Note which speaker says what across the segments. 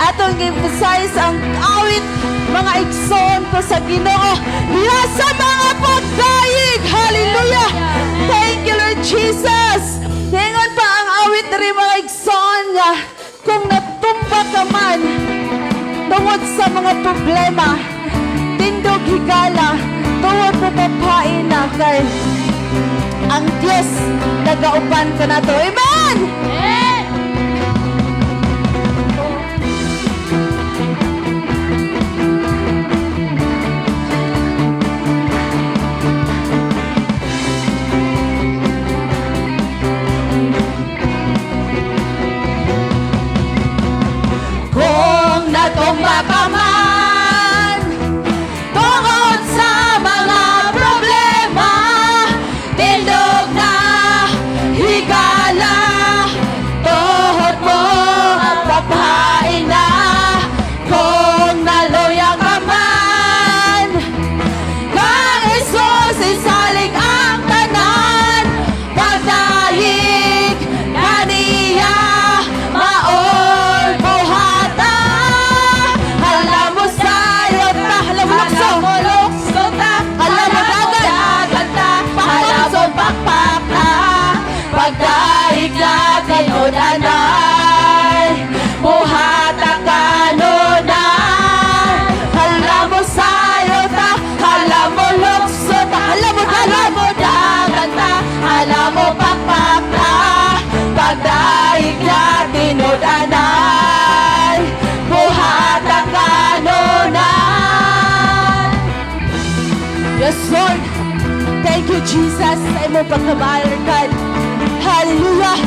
Speaker 1: atong emphasize ang awit mga igsoon ko sa Ginoo diha sa mga pagdaig. Hallelujah! Thank you, Lord Jesus. Hingon pa ang awit rin mga igsoon nga kung natumba ka man tungod sa mga problema, tindog higala, tungod mo papain na kay ang Diyos nagaupan ka na to. Amen! Kung natumba ka man tungod sa mga problema, tindog na higala, tuhod mo papain na. Kung naluya ka man, kang Jesus isalig ang tanan, pagdahig kaniya maol buhata. Alam mo sayo ta, alam mo lukso ta, alam mo dagat ta, alam mo pakpak ta, pagdahig na tinudanan, buhata kanunay. Alam mo sayo ta, alam mo lukso ta, alam mo dagat ta, alam mo pakpak ta, pagdahig na tinudanan, buhata kanunay. Yes, Lord. Thank you, Jesus, sa imong pagkabayan. Hallelujah.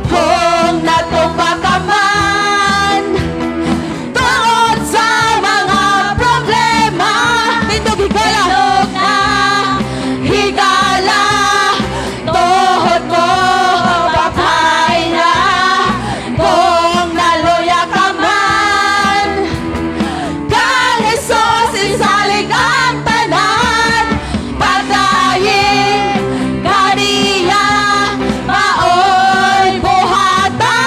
Speaker 1: Kung natumba ka man tungod sa mga problema, tindog higala, higala, tuhod mo papain na. Kung naluya ka man, kang Jesus isalig ang tanan, pagdahig kaniya maoy buhata.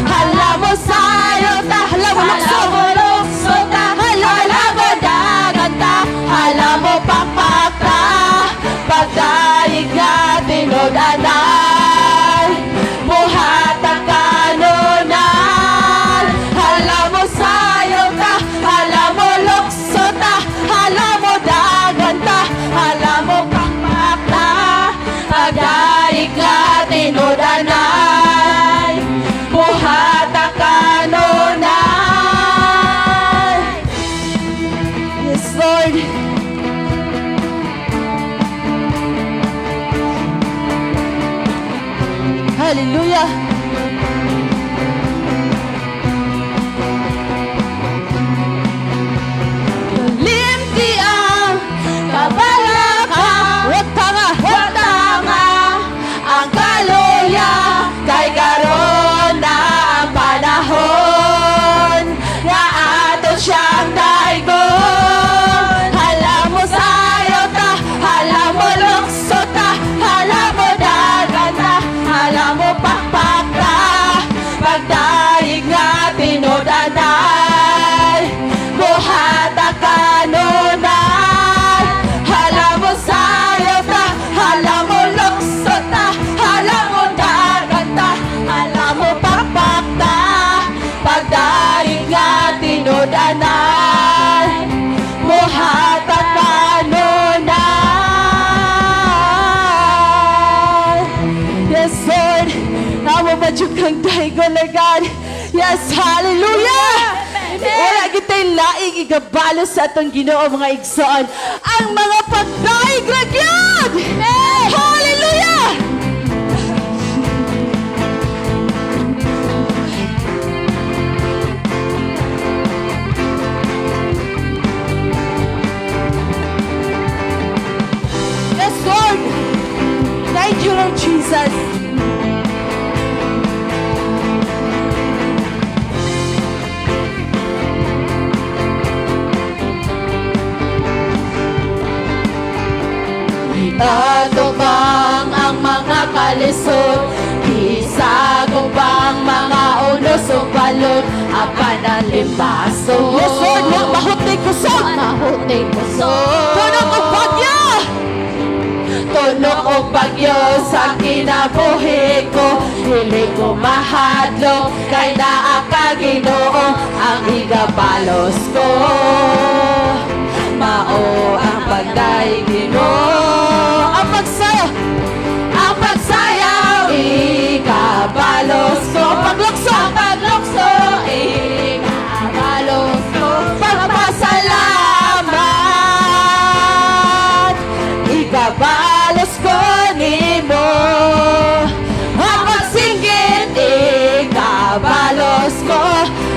Speaker 1: Alam mo sayo ta, alam mo lukso ta, alam mo dagat ta, alam mo pakpak ta, pagdahig na tinudanan, buhata kanunay. Alam mo sayo ta, alam mo lukso ta, alam mo dagat ta, alam mo pakpak ta, pagdahig na tinudanan, buhata kanunay. Yes, Lord. Hallelujah. Limti ang kabalaka, huwag tanga, ang kaluya, kay karon na ang panahon, nga ato siyang daigon. Alam mo sayo ta, alam mo lukso ta, alam mo dagat ta, alam mo pakpak ta, pagdahig nga tinudanan, buhata kanunay. Alam mo sayo ta, alam mo lukso ta, alam mo dagat ta, alam mo pakpak ta, pagdahig nga tinudanan, buhata kanunay. Yes, Lord. Amo ba kang daigon, Lord God? Yes, hallelujah! Wala kita'y laing igabalo sa atong Ginoo mga igsoon. Ang mga pagdaig ragyod! Hallelujah! Yes, Lord! Thank you, Lord Jesus. Atubang ang mga kalisod, isagubang mga unos o balon, apan ang limbaso. Yes, Lord, wa mahuting kusog.
Speaker 2: Mahuting puso.
Speaker 1: Tunog o bagyo! Tunog o bagyo sa kinabuhi ko, hindi ko mahadlok, kay naa ka Ginoo ang igabalos ko. Mao ang pagdaigin mo, ang pagsayaw, ikabalos ko. Ang paglukso, ikabalos ko. Pagpasalamat, ikabalos ko nimo. Ang pagsinggit, ikabalos ko.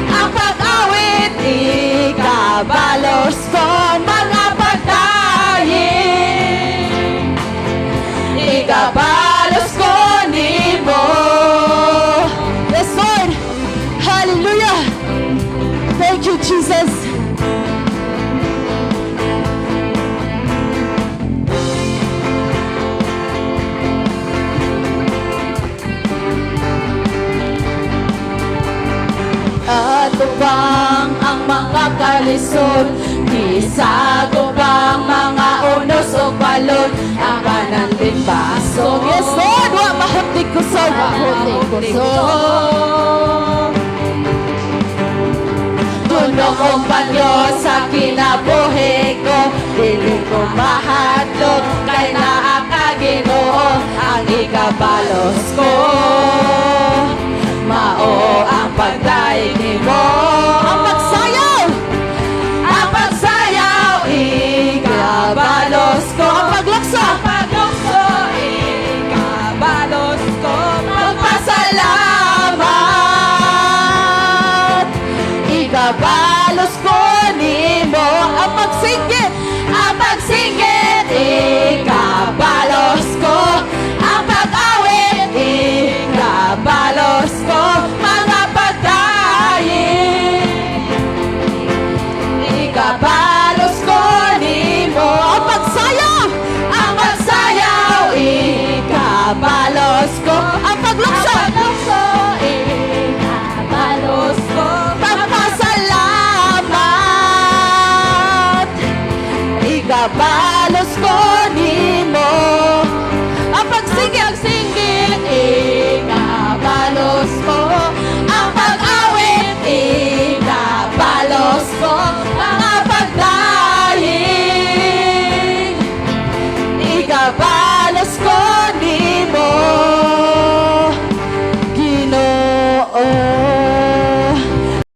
Speaker 1: Ang pag-awit, ikabalos ko. Mga pagdaing, ikabalos ko nimo. Yes, Lord. Hallelujah. Thank you, Jesus. Atubang ang mga kalisod, isagubang mga unos o balon, ang kanan din baso. Yes, Lord, wa mahutik kusog.
Speaker 2: Mahuting kusog.
Speaker 1: Tunog o bagyo sa kinabuhi ko, dili ko mahadlok, kay naa ka Ginoo ang ikabalos ko. Mao ang pagdaig mo, ang pagsayaw, ikabalos ko. Ang paglukso, ikabalos ko. Magpasalamat, ikabalos ko nimo. Ang pagsinggit, ikabalos ko. Ang pag-awit, ikabalos ko. Mga pagdaing, ikabalos ko nimo. Ang pagsayaw, ikabalos ko. Ang paglukso,
Speaker 2: Ikabalos ko.
Speaker 1: pagpasalamat, ikabalos ko nimo. Ang pagsinggit, ikabalos ko. Ang pag-awit, ikabalos ko. Mga pagdaing, ikabalos ko nimo, Ginoo.